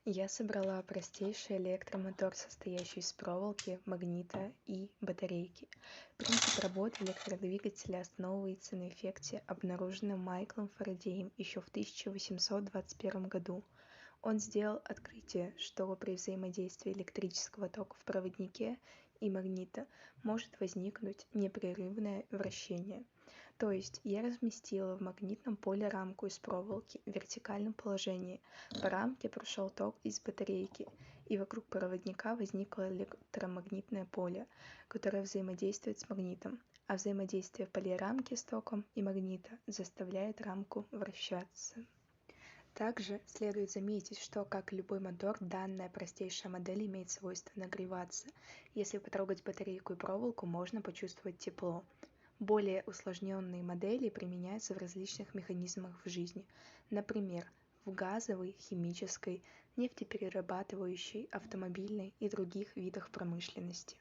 Я собрала простейший электромотор, состоящий из проволоки, магнита и батарейки. Принцип работы электродвигателя основывается на эффекте, обнаруженном Майклом Фарадеем еще в 1821 году. Он сделал открытие, что при взаимодействии электрического тока в проводнике и магнита может возникнуть непрерывное вращение. То есть я разместила в магнитном поле рамку из проволоки в вертикальном положении. По рамке прошел ток из батарейки, и вокруг проводника возникло электромагнитное поле, которое взаимодействует с магнитом, а взаимодействие полей рамки с током и магнита заставляет рамку вращаться. Также следует заметить, что, как и любой мотор, данная простейшая модель имеет свойство нагреваться. Если потрогать батарейку и проволоку, можно почувствовать тепло. Более усложненные модели применяются в различных механизмах в жизни, например, в газовой, химической, нефтеперерабатывающей, автомобильной и других видах промышленности.